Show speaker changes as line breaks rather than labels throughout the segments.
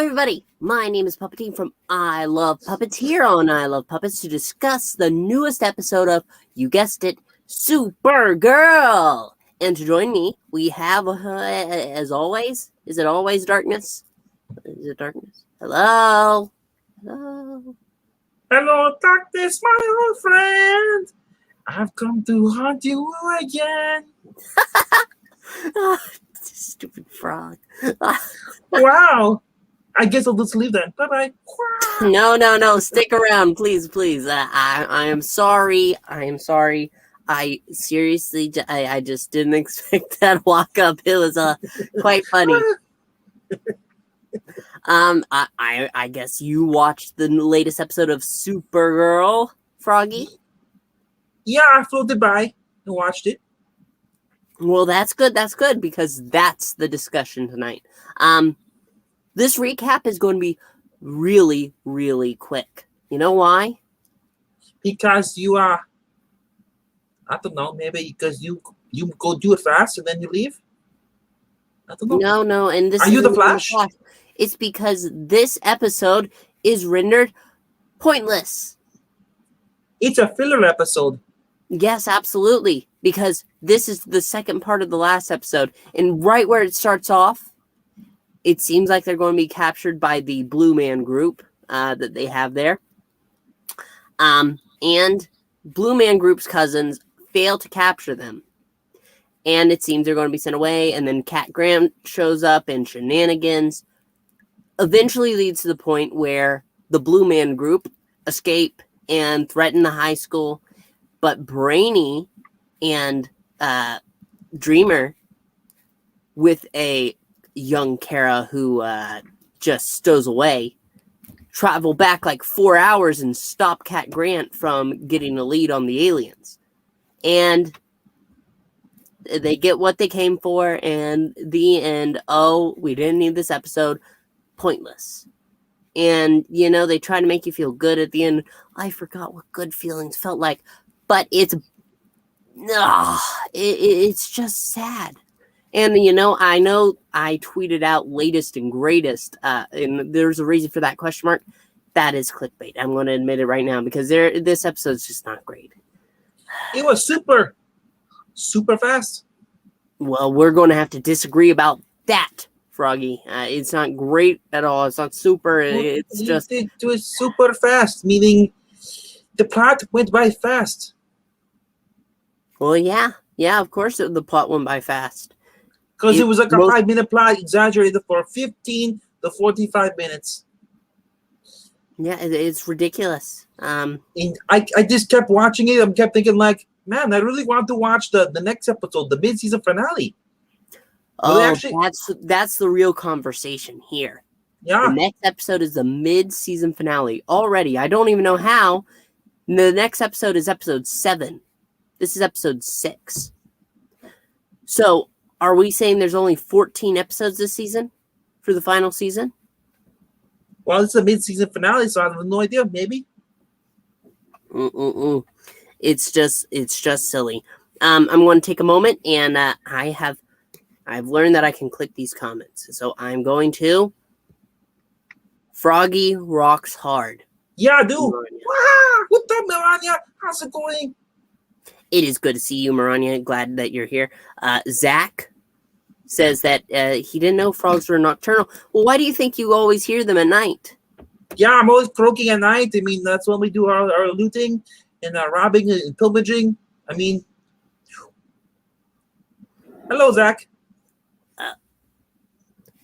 everybody, my name is Puppetine from I Love Puppets, here on I Love Puppets to discuss the newest episode of, you guessed it, Supergirl. And to join me, we have, as always, is it always darkness? Is it darkness? Hello? Hello?
Hello, darkness, my old friend. I've come to haunt you again.
Stupid frog.
Wow. I guess I'll just leave then. Bye-bye.
No. Stick around, please. I am sorry. I seriously, I just didn't expect that walk up. It was quite funny. I guess you watched the latest episode of Supergirl, Froggy?
Yeah, I floated by and watched it.
Well, that's good, because that's the discussion tonight. This recap is going to be really, really quick. You know why?
Because you are, I don't know, maybe because you go do it fast and then you leave? I don't know.
No, and this
are you the Flash?
It's because this episode is rendered pointless.
It's a filler episode.
Yes, absolutely. Because this is the second part of the last episode. And right where it starts off, it seems like they're going to be captured by the Blue Man group that they have there. And Blue Man group's cousins fail to capture them. And it seems they're going to be sent away. And then Cat Grant shows up and shenanigans eventually leads to the point where the Blue Man group escape and threaten the high school. But Brainy and Dreamer, with a young Kara who just stows away, travel back like 4 hours and stop Cat Grant from getting a lead on the aliens. And they get what they came for, and the end, oh, we didn't need this episode, pointless. And, you know, they try to make you feel good at the end. I forgot what good feelings felt like. But it's just sad. And, you know I tweeted out latest and greatest, and there's a reason for that question mark. That is clickbait. I'm going to admit it right now, because this episode's just not great.
It was super fast.
Well, we're going to have to disagree about that, Froggy. It's not great at all. It's not super. It's just...
It was super fast, meaning the plot went by fast.
Well, yeah, of course the plot went by fast.
Because it was like a 5-minute plot, exaggerated for 15 to 45 minutes.
Yeah, it's ridiculous.
And I just kept watching it. I kept thinking, like, man, I really want to watch the next episode, the mid-season finale.
That's the real conversation here.
Yeah.
The next episode is the mid-season finale already. I don't even know how. The next episode is episode 7. This is episode 6. So, are we saying there's only 14 episodes this season for the final season?
Well, it's a mid-season finale, so I have no idea. Maybe.
It's just silly. I'm going to take a moment, and I've learned that I can click these comments. So I'm going to Froggy rocks hard.
Yeah, dude. Wow, what's up, Melania? How's it going?
It is good to see you, Maranya. Glad that you're here. Zach says that he didn't know frogs were nocturnal. Well, why do you think you always hear them at night?
Yeah, I'm always croaking at night. I mean, that's when we do our looting and robbing and pillaging. I mean, hello, Zach.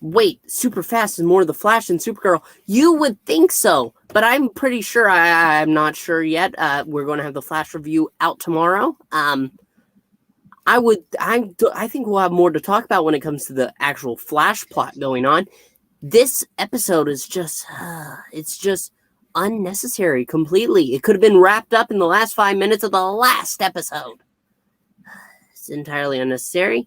Wait, super fast is more the Flash than Supergirl. You would think so, but I'm pretty sure. I'm not sure yet. We're going to have the Flash review out tomorrow. I think we'll have more to talk about when it comes to the actual Flash plot going on. This episode is just, it's just unnecessary completely. It could have been wrapped up in the last 5 minutes of the last episode. It's entirely unnecessary.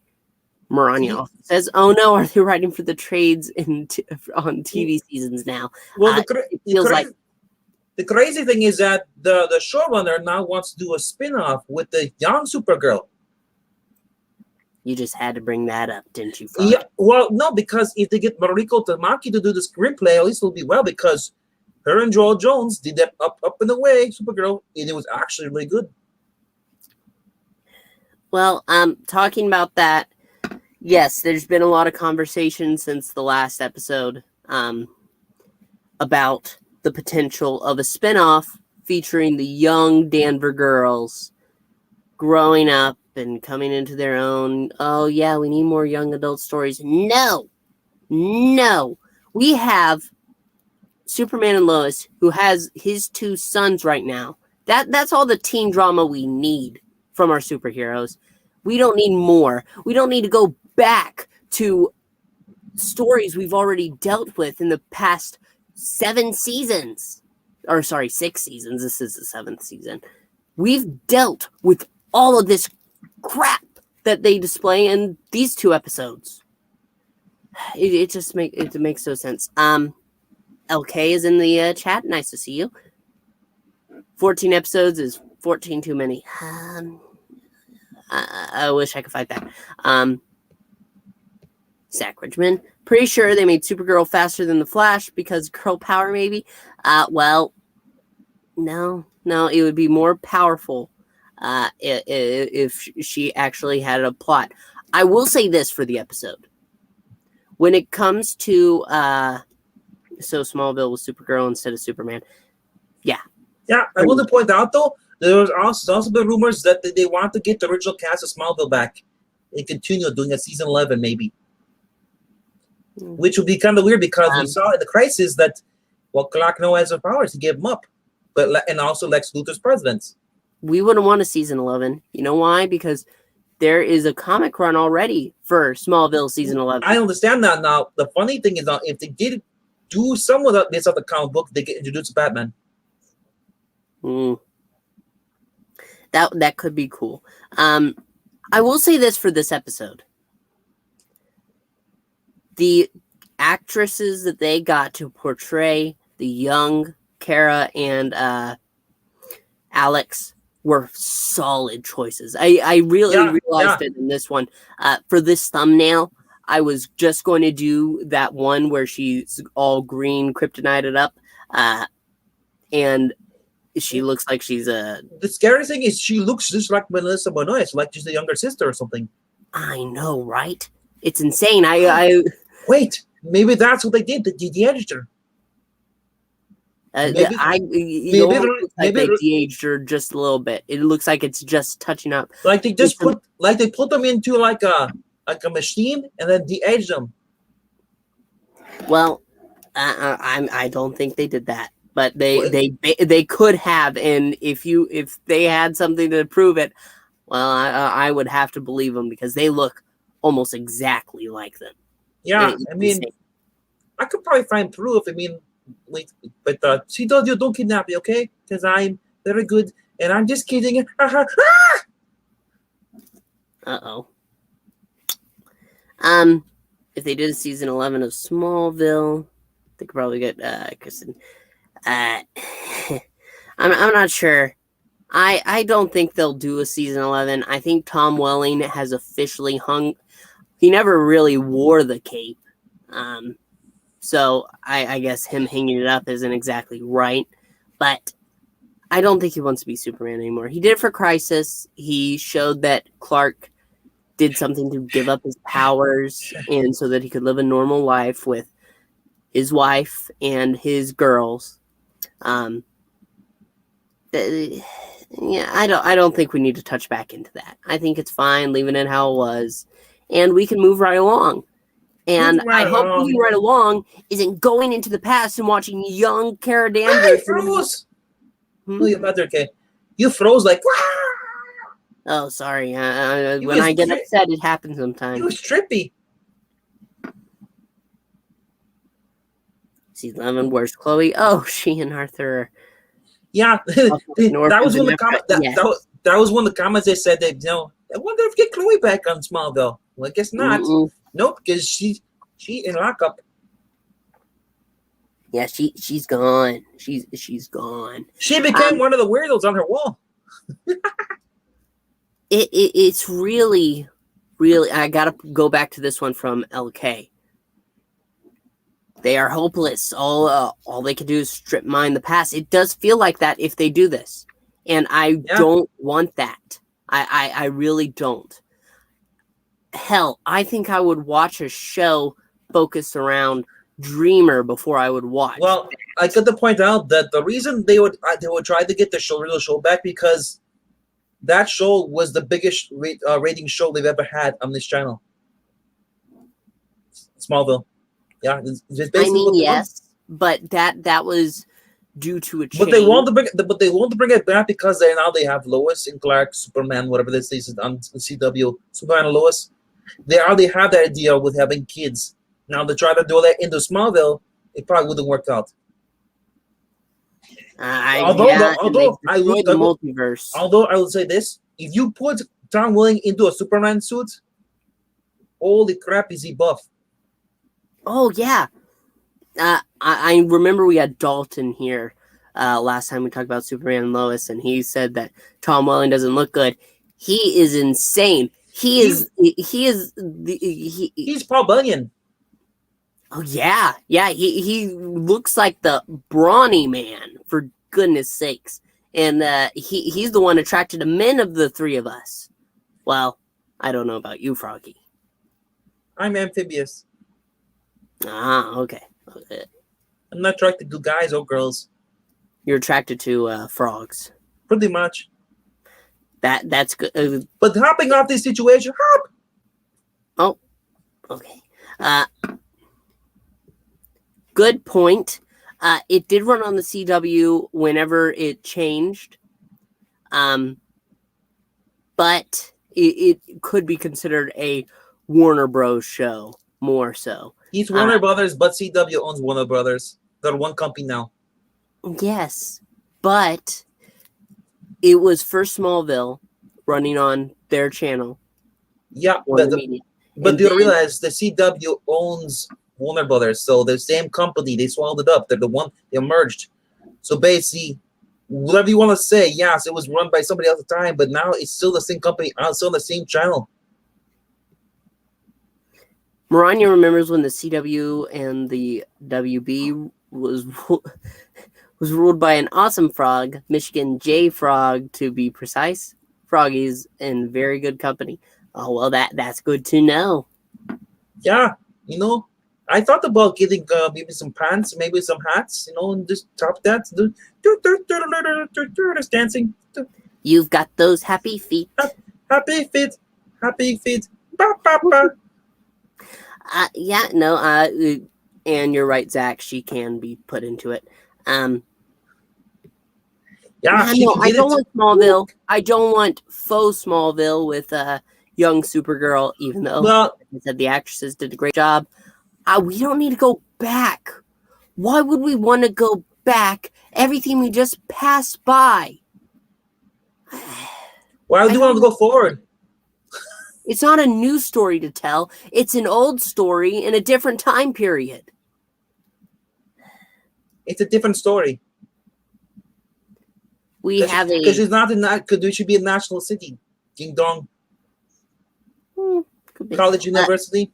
Maranya says, "Oh no, are they writing for the trades on TV seasons now?"
Well, the crazy thing is that the showrunner now wants to do a spin-off with the young Supergirl.
You just had to bring that up, didn't you, Fuck?
Yeah, well, no, because if they get Mariko Tamaki to do the screenplay, at least it'll be well, because her and Joel Jones did that Up and Away, Supergirl, and it was actually really good.
Well, talking about that, yes, there's been a lot of conversation since the last episode about the potential of a spinoff featuring the young Danver girls growing up and coming into their own. Oh, yeah, we need more young adult stories. No. We have Superman and Lois, who has his 2 sons right now. That's all the teen drama we need from our superheroes. We don't need more. We don't need to go back to stories we've already dealt with in the past 7 seasons. Or sorry, 6 seasons. This is the 7th season. We've dealt with all of this crap that they display in these 2 episodes. It just makes no sense. LK is in the chat. Nice to see you. 14 episodes is 14 too many. I wish I could fight that. Zach Ridgman. Pretty sure they made Supergirl faster than the Flash because girl power, maybe. Well, no, it would be more powerful if she actually had a plot. I will say this for the episode. When it comes to so Smallville with Supergirl instead of Superman, yeah.
Yeah, I want to point out, though, there's also been rumors that they want to get the original cast of Smallville back and continue doing a season 11, maybe. Which would be kind of weird because we saw in the Crisis that, well, Clark no has the powers. He gave them up. And also Lex Luthor's presidents. We
wouldn't want a season 11. You know why? Because there is a comic run already for Smallville season 11.
I understand that now. The funny thing is, if they did do some of this of the comic book, they get introduced to Batman.
That could be cool. I will say this for this episode. The actresses that they got to portray the young Kara and Alex were solid choices. I really realized it in this one. For this thumbnail, I was just going to do that one where she's all green, kryptonited up, and she looks like she's a...
The scary thing is she looks just like Melissa Benoist, like she's a younger sister or something.
I know, right? It's insane.
Wait, maybe that's what they did. They de-aged her.
Maybe they de-aged her just a little bit. It looks like it's just touching up.
Like they just put them into like a machine and then de-aged them.
Well, I don't think they did that, but they could have. And if they had something to prove it, well, I would have to believe them because they look almost exactly like them.
Yeah, I mean, I could probably find proof. I mean, but she told you don't kidnap me, okay? Because I'm very good, and I'm just kidding.
Uh-oh. If they did season 11 of Smallville, they could probably get Kristen. I'm not sure. I don't think they'll do a season 11. I think Tom Welling has officially hung. He never really wore the cape. So I guess him hanging it up isn't exactly right. But I don't think he wants to be Superman anymore. He did it for Crisis. He showed that Clark did something to give up his powers and so that he could live a normal life with his wife and his girls. Yeah, I don't think we need to touch back into that. I think it's fine leaving it how it was. And we can move right along. And I hope moving right along isn't going into the past and watching young Kara Danvers.
I froze. Okay. You froze like.
Oh, sorry. When I get upset, it happens sometimes.
It was trippy.
Season 11, where's Chloe? Oh, she and Arthur.
Yeah, that was one of the comments. That was one of the comments they said that I wonder if we get Chloe back on Smallville. Well, I guess not. Nope, because she in lockup.
Yeah, she's gone. She's gone.
She became one of the weirdos on her wall.
It's really really, I gotta go back to this one from LK. They are hopeless. All they can do is strip mine the past. It does feel like that if they do this, and I don't want that. I really don't. Hell, I think I would watch a show focused around Dreamer before I would watch.
Well, I got to point out that the reason they would try to get the real show back because that show was the biggest rating show they've ever had on this channel. Smallville. Yeah, it's basically
I mean, yes, but that was due to a change.
But they want to bring it back because they have Lois and Clark, Superman, whatever this is on CW, Superman and Lois. They already have that idea with having kids. Now to try to do that into Smallville, it probably wouldn't work out.
Although I would the multiverse.
Although I would say this: if you put Tom Welling into a Superman suit, holy crap, is he buff?
Oh yeah, I remember we had Dalton here last time we talked about Superman and Lois, and he said that Tom Welling doesn't look good. He is insane. He's
Paul Bunyan.
Oh yeah. He looks like the brawny man, for goodness sakes. And he's the one attracted to men of the three of us. Well, I don't know about you, Froggy.
I'm amphibious.
Okay.
I'm not attracted to guys or girls.
You're attracted to frogs.
Pretty much.
That's good.
But hopping off this situation, hop.
Oh, okay. Good point. It did run on the CW whenever it changed. But it could be considered a Warner Bros. Show, more so.
It's Warner Brothers, but CW owns Warner Brothers. They're one company now.
Yes, but it was first Smallville running on their channel.
Yeah, but do you realize the CW owns Warner Brothers? So the same company, they swallowed it up. They're the one, they merged. So basically, whatever you want to say, yes, it was run by somebody else at the time, but now it's still the same company, still the same channel.
Maranya remembers when the CW and the WB was ruled by an awesome frog, Michigan J Frog to be precise. Froggy's in very good company. Oh well, that's good to know.
Yeah, I thought about getting maybe some pants, maybe some hats, and just top that, dancing.
You've got those happy feet.
Happy feet, happy feet. Ba, ba, ba.
Yeah, no, and you're right, Zach. She can be put into it.
Yeah,
no, I don't want Smallville. I don't want faux Smallville with young Supergirl, even though like I said, the actresses did a great job. We don't need to go back. Why would we want to go back? Everything we just passed by.
Why do you want to go forward?
It's not a new story to tell. It's an old story in a different time period.
It's a different story. Because it's not because it should be a national city. Ding dong. College, university.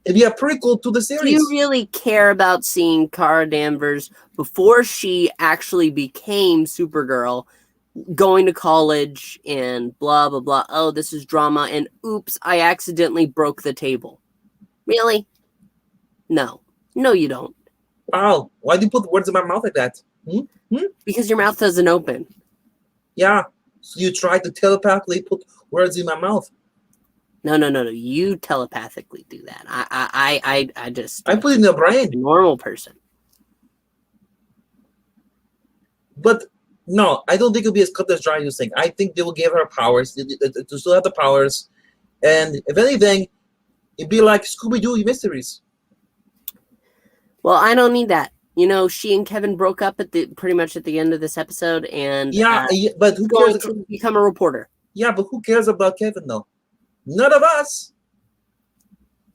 It'd be a prequel to the series.
Do you really care about seeing Kara Danvers before she actually became Supergirl, going to college and blah, blah, blah? Oh, this is drama. And oops, I accidentally broke the table. Really? No. No, you don't.
Wow. Why do you put words in my mouth like that?
Because your mouth doesn't open.
Yeah. So you try to telepathically put words in my mouth.
No. You telepathically do that. I just.
I put it in the brain.
A normal person.
But no, I don't think it'll be as cut as dry as you think. I think they will give her powers to still have the powers, and if anything, it'd be like Scooby-Doo mysteries.
Well, I don't need that. She and Kevin broke up pretty much at the end of this episode, and
but who cares?
To become a reporter.
Yeah, but who cares about Kevin though? None of us.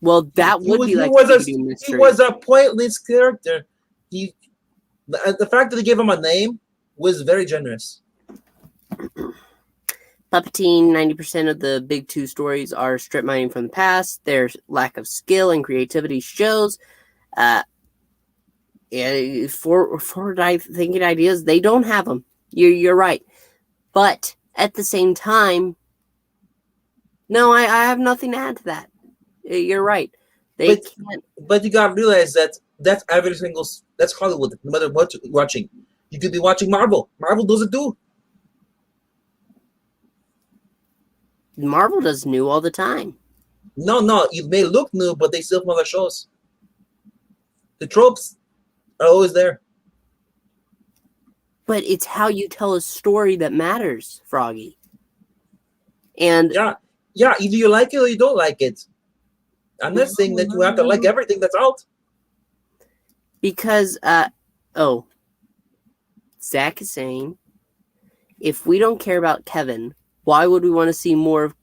Well, that
he was a pointless character. The fact that they gave him a name was very generous.
Puppetine, 90% of the big two stories are strip mining from the past. Their lack of skill and creativity shows. Forward thinking ideas, they don't have them. You're right. But at the same time, no, I have nothing to add to that. You're right. They can't.
But you gotta realize that that's every single. That's Hollywood. No matter what you're watching, you could be watching Marvel. Marvel does it too.
Marvel does new all the time.
No, it may look new, but they still from other shows. The tropes are always there.
But it's how you tell a story that matters, Froggy. And
yeah, either you like it or you don't like it. I'm not saying that you have to like everything that's out.
Because, Zach is saying, if we don't care about Kevin, why would we want to see more of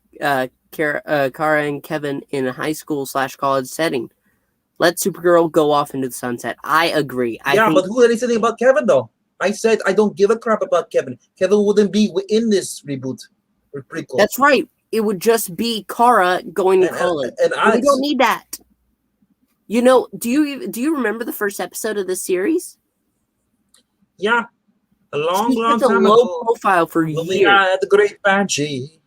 Kara and Kevin in a high school / college setting? Let Supergirl go off into the sunset. I agree.
But who did anything about Kevin, though? I said I don't give a crap about Kevin. Kevin wouldn't be in this reboot or prequel.
That's right. It would just be Kara going to college. And we don't need that. You know, do you remember the first episode of this series?
Yeah. A long
time
ago.
Low profile for years.
At the Great Banshee.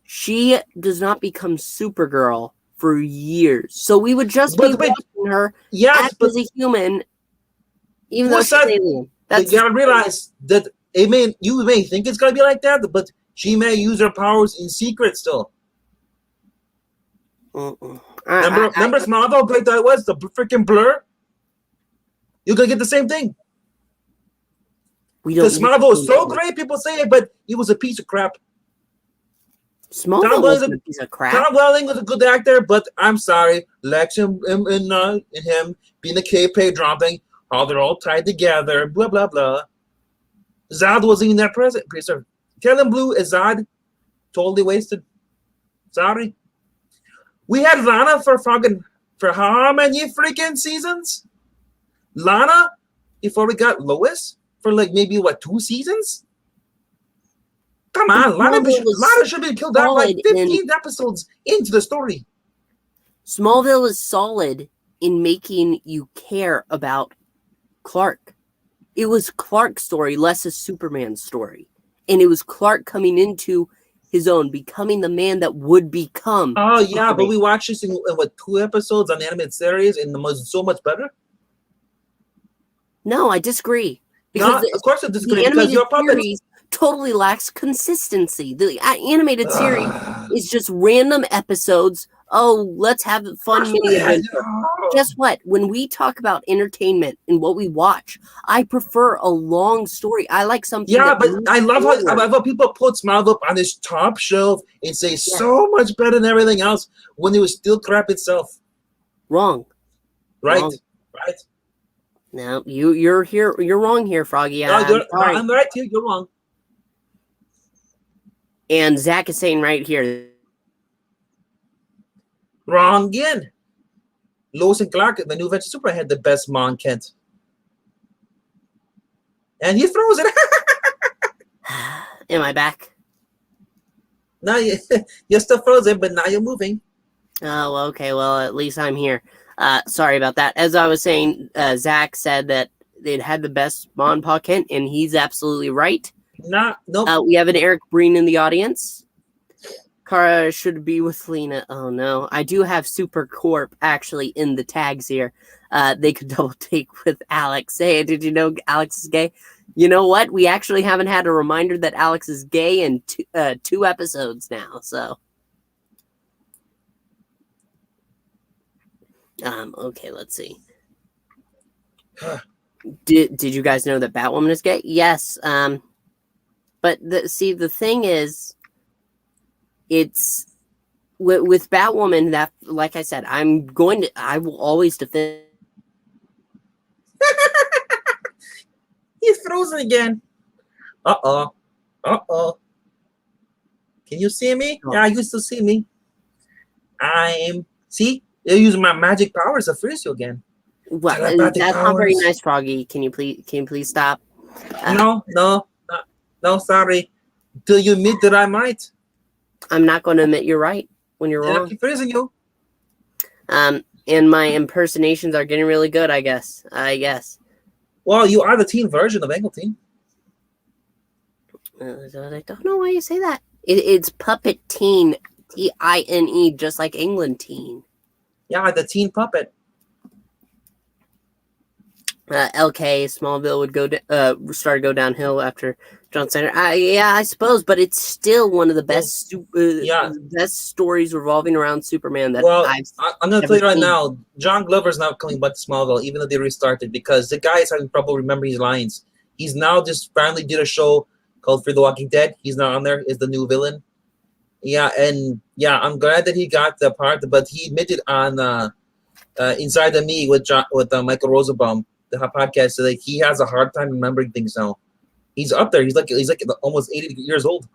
She does not become Supergirl for years. So we would just be watching her act as a human, even though she's an alien.
You gotta realize that you may think it's gonna be like that, but she may use her powers in secret still. Remember Smallville, how great that was? The freaking blur? You're gonna get the same thing. Because Smallville was so great, people say it, but he was a piece of crap.
Smallville was a piece of crap.
Tom Welling was a good actor, but I'm sorry. Lex and him being the K-Pay dropping, how they're all tied together, blah, blah, blah. Zod wasn't in that present. Kellen Blue as Zod, totally wasted. Sorry. We had Lana for how many freaking seasons? Lana, before we got Lois, for like maybe, 2 seasons? Come on, Lana should be killed out like 15 episodes into the story.
Smallville was solid in making you care about Clark. It was Clark's story, less a Superman story. And it was Clark coming into his own, becoming the man that would become.
Oh, yeah, Superman. But we watched this in 2 episodes on the animated series, and it was so much better?
No, I disagree. Because
of course I disagree, because your puppets
totally lacks consistency. The animated series is just random episodes. Oh, let's have a fun mini adventure. Guess what? When we talk about entertainment and what we watch, I prefer a long story. I like something.
Yeah, but I love how people put Smallville on this top shelf and say so much better than everything else when it was still crap itself.
Wrong.
Right.
Wrong.
Right.
No, you're here. You're wrong here, Froggy.
No, I'm right here. You're wrong.
And Zach is saying right here.
Wrong again. Lois and Clark, the New Adventure Super, had the best Mon Kent. And he's frozen.
Am I back?
No, you're still frozen, but now you're moving.
Oh, okay. Well, at least I'm here. Sorry about that. As I was saying, Zach said that it had the best Mon Pa Kent, and he's absolutely right.
Nope.
We have an Eric Breen in the audience. Kara should be with Lena. Oh, no. I do have Super Corp actually in the tags here. They could double take with Alex. Hey, did you know Alex is gay? You know what? We actually haven't had a reminder that Alex is gay in 2 episodes now, so. Okay, let's see. Did you guys know that Batwoman is gay? Yes. But the thing is, it's with Batwoman that, like I said, I will always defend.
He's frozen again. Uh-oh. Can you see me?
Oh.
Yeah, you still see me. See? They're using my magic powers to freeze you again.
Well, that's not very nice, Froggy. Can you please stop?
No, sorry. till you admit that I'm right.
I'm not going to admit you're right when you're
And I
wrong.
keep praising you.
And my impersonations are getting really good, I guess.
Well, you are the teen version of Angleton.
I don't know why you say that. It's Puppetine, Tine, just like England teen.
Yeah, the teen puppet.
LK Smallville would start to go downhill after John Cena. Yeah, I suppose, but it's still one of the best best stories revolving around Superman that
I'm going to tell you right now, John Glover's not coming back to Smallville, even though they restarted, because the guy is having trouble remembering his lines. He's now just finally did a show called Fear the Walking Dead. He's not on there. Is the new villain. Yeah, and yeah, I'm glad that he got the part, but he admitted on Inside of Me with Michael Rosenbaum, the podcast, so that he has a hard time remembering things now. He's up there. He's like almost 80 years old.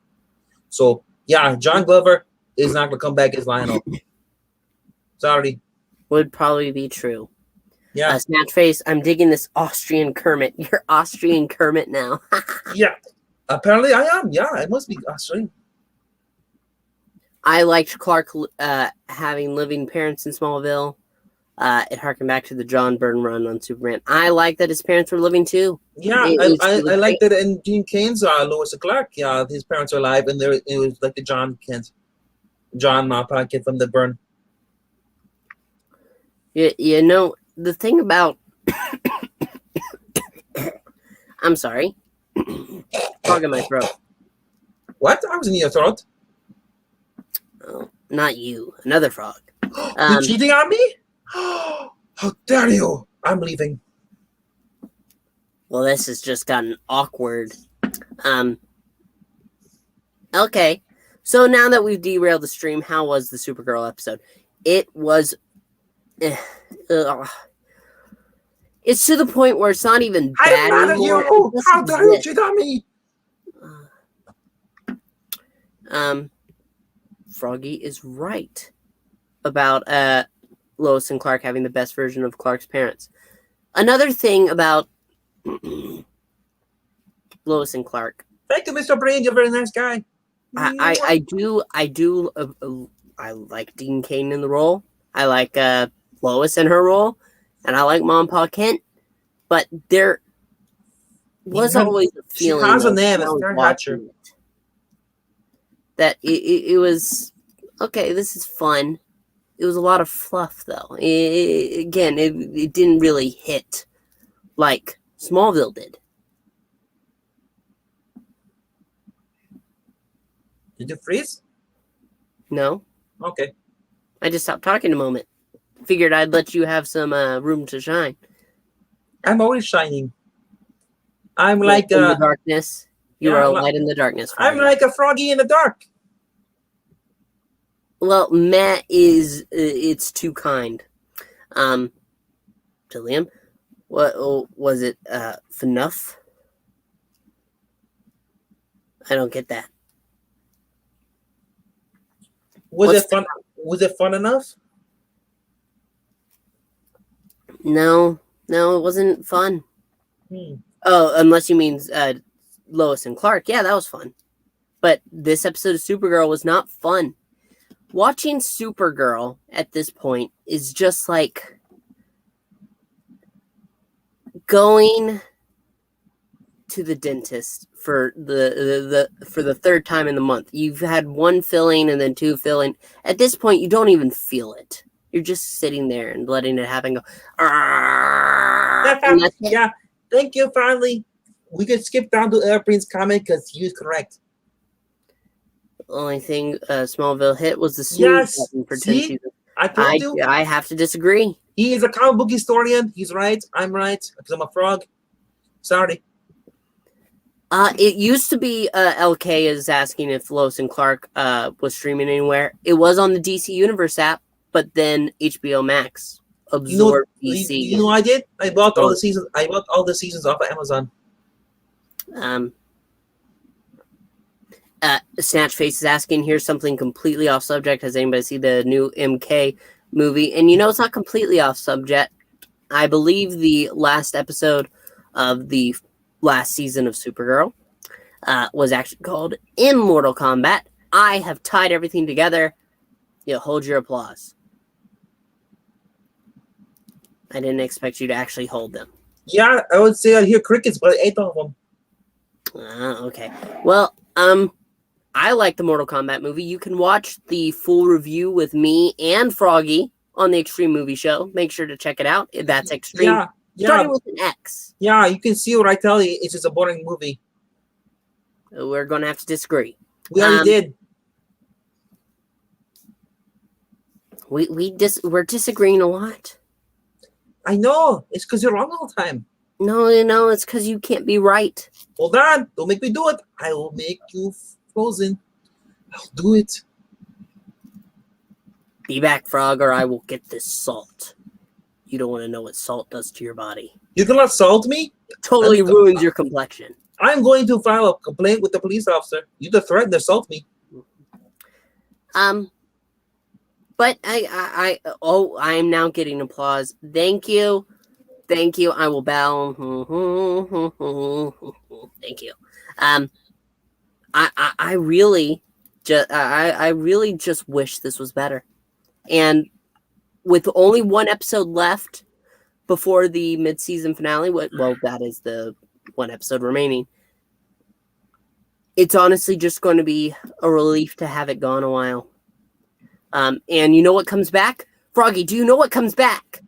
So yeah, John Glover is not gonna come back as Lionel. Sorry.
Would probably be true.
Yeah.
Snatchface, I'm digging this Austrian Kermit. You're Austrian Kermit now.
Yeah. Apparently I am. Yeah, I must be Austrian.
I liked Clark having living parents in Smallville. It harkened back to the John Byrne run on Superman. I like that his parents were living too.
Yeah, I like that in Gene Kane's Lois and Clark. Yeah, his parents are alive, and it was like the John Pocket from the Byrne.
You know, the thing about I'm sorry. Frog in my throat.
What? I was in your throat.
Oh, not you. Another frog.
You cheating on me? How dare you? I'm leaving.
Well, this has just gotten awkward. Okay. So now that we've derailed the stream, how was the Supergirl episode? It was... it's to the point where it's not even bad
I'm mad
anymore.
at you! How dare you cheat on me?
Froggy is right about Lois and Clark having the best version of Clark's parents. Another thing about Lois and Clark.
Thank you, Mr. Brain. You're a very nice guy.
I like Dean Cain in the role. I like Lois in her role, and I like Mom, Pa Kent. But there was always a feeling.
She has a name. It's Karen Hatcher.
That it was okay. This is fun. It was a lot of fluff, though. It didn't really hit like Smallville did.
Did you freeze?
No.
Okay.
I just stopped talking a moment. Figured I'd let you have some room to shine.
I'm always shining. I'm
in
like
the darkness. You are a light in the darkness.
I'm like a froggy in the dark.
Well, Matt is it's too kind. To Liam, what was it? FNUF? I don't get that.
Was it fun? Was it fun enough?
No, it wasn't fun. Oh, unless you mean Lois and Clark. Yeah, that was fun. But this episode of Supergirl was not fun. Watching Supergirl at this point is just like going to the dentist for the third time in the month. You've had one filling and then two filling. At this point, you don't even feel it. You're just sitting there and letting it happen. Go.
Yeah. Thank you. Finally, we could skip down to Airplane's comment because he was correct.
The only thing Smallville hit was the snooze button for 10 seasons.
I told you.
I have to disagree.
He is a comic book historian. He's right. I'm right because I'm a frog. Sorry.
It used to be LK is asking if Lois and Clark was streaming anywhere. It was on the DC Universe app, but then HBO Max absorbed DC.
You know what I did? I bought all the seasons. I bought all the seasons off of Amazon.
Snatchface is asking, here's something completely off subject. Has anybody seen the new MK movie? And you know it's not completely off subject. I believe the last episode of the last season of Supergirl was actually called Immortal Kombat. I have tied everything together. You hold your applause. I didn't expect you to actually hold them.
Yeah, I would say I hear crickets, but I ate all of them.
Okay. Well, I like the Mortal Kombat movie. You can watch the full review with me and Froggy on the Extreme Movie Show. Make sure to check it out. That's Extreme.
Yeah,
Starting with an X.
Yeah, you can see what I tell you. It's just a boring movie.
We're going to have to disagree.
We already did.
We're disagreeing a lot.
I know. It's because you're wrong all the time.
No, it's because you can't be right.
Hold on. Don't make me do it. I will make you frozen. I'll do it.
Be back, Frog, or I will get this salt. You don't want to know what salt does to your body.
You're going to assault me?
Totally ruins your complexion.
I'm going to file a complaint with the police officer. You just threatened to assault me.
But I am now getting applause. Thank you. I will bow. Thank you. I really just wish this was better. And with only one episode left before the mid-season finale, well, that is the one episode remaining. It's honestly just going to be a relief to have it gone a while. And you know what comes back? Froggy, do you know what comes back?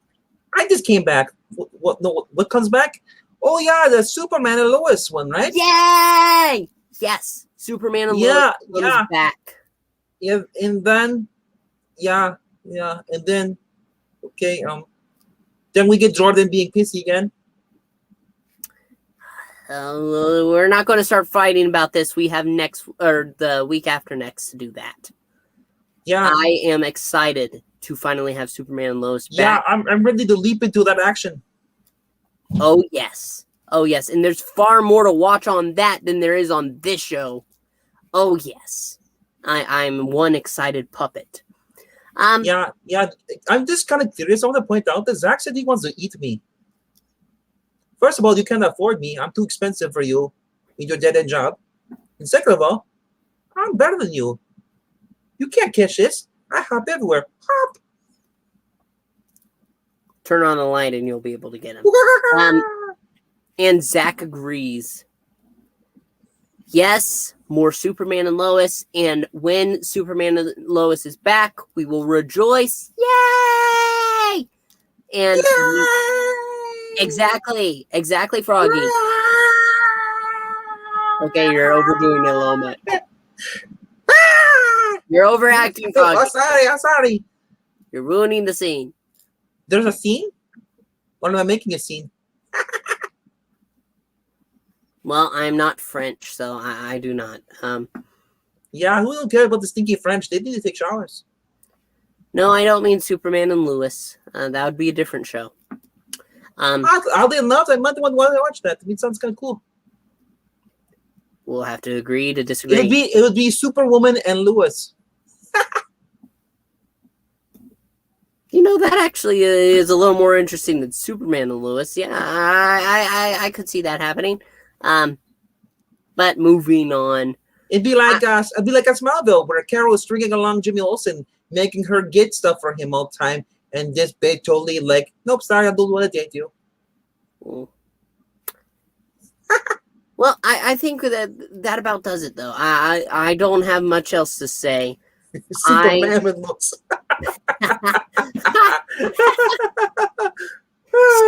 I just came back. What comes back? Oh, yeah, the Superman and Lois one, right?
Yay! Yes, Superman and Lois comes back.
Yeah, and then, and then, okay, then we get Jordan being pissy again.
We're not going to start fighting about this. We have the week after next to do that.
Yeah,
I am excited to finally have Superman and Lois back.
Yeah, I'm ready to leap into that action.
Oh yes, and there's far more to watch on that than there is on this show. Oh yes, I'm one excited puppet.
Yeah. I'm just kind of curious. I want to point out that Zach said he wants to eat me. First of all, you can't afford me. I'm too expensive for you with your dead-end job. And second of all, I'm better than you. You can't catch this. I hop everywhere. Hop.
Turn on the light and you'll be able to get him. And Zach agrees. Yes, more Superman and Lois. And when Superman and Lois is back, we will rejoice. Yay! And Exactly, Froggy. Okay, you're overdoing it a little bit. You're overacting, Froggy.
I'm sorry.
You're ruining the scene.
There's a scene? Or am I making a scene?
Well, I'm not French, so I do not.
Yeah, who don't care about the stinky French? They need to take showers.
No, I don't mean Superman and Lois. That would be a different show.
Oddly enough, I might want to watch that. It sounds kind of cool.
We'll have to agree to disagree.
It would be Superwoman and Lois.
You know, that actually is a little more interesting than Superman and Lois. Yeah, I could see that happening. But moving on.
It'd be like a Smallville, where Carol is stringing along Jimmy Olsen, making her get stuff for him all the time, and this babe totally like, nope, sorry, I don't want to date you.
Well, I think that about does it, though. I don't have much else to say.
Superman and Lois.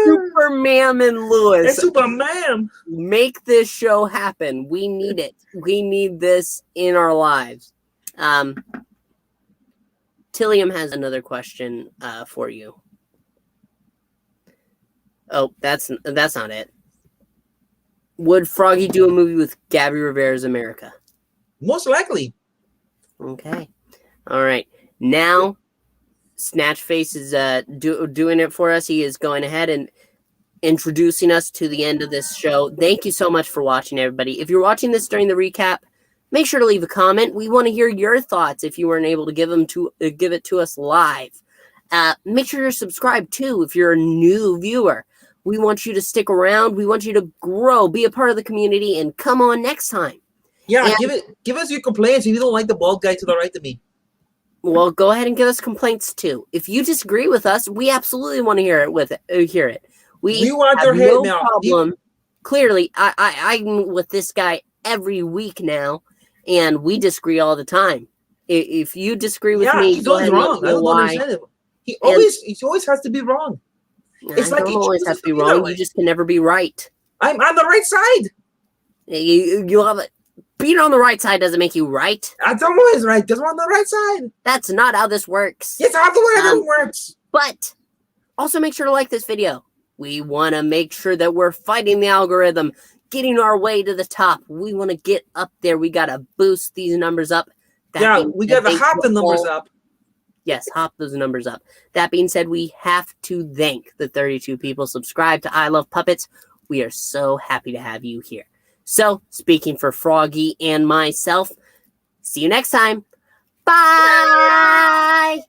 Superman and Lois.
Hey, Superman.
Make this show happen. We need it. We need this in our lives. Tillium has another question for you. Oh, that's not it. Would Froggy do a movie with Gabby Rivera's America?
Most likely.
Okay. All right. Now, Snatchface is doing it for us. He is going ahead and introducing us to the end of this show. Thank you so much for watching, everybody. If you're watching this during the recap, make sure to leave a comment. We want to hear your thoughts if you weren't able to give it to us live. Make sure you're subscribed, too, if you're a new viewer. We want you to stick around. We want you to grow, be a part of the community, and come on next time.
Yeah,
And,
give us your complaints if you don't like the bald guy to the right of me.
well, go ahead and give us complaints too. If you disagree with us, we absolutely want to hear it.
We
We
want
have
your hate
no
now.
problem. Clearly, I'm with this guy every week now, and we disagree all the time. If you disagree with
Yeah,
me,
he's
go
always
ahead and let
wrong.
me
I
know
don't
why.
understand it. He
And
always has to be wrong. It's
I
like
don't
he
always have
chooses
to be
be that
wrong.
way.
You just can never be right.
I'm on the right side.
You have being on the right side doesn't make you right.
I'm always right because we're on the right side.
That's not how this works.
It's not the way that works.
But also make sure to like this video. We want to make sure that we're fighting the algorithm, getting our way to the top. We want to get up there. We got to boost these numbers up.
We got to hop the numbers up.
Yes, hop those numbers up. That being said, we have to thank the 32 people subscribed to I Love Puppets. We are so happy to have you here. So, speaking for Froggy and myself, see you next time. Bye!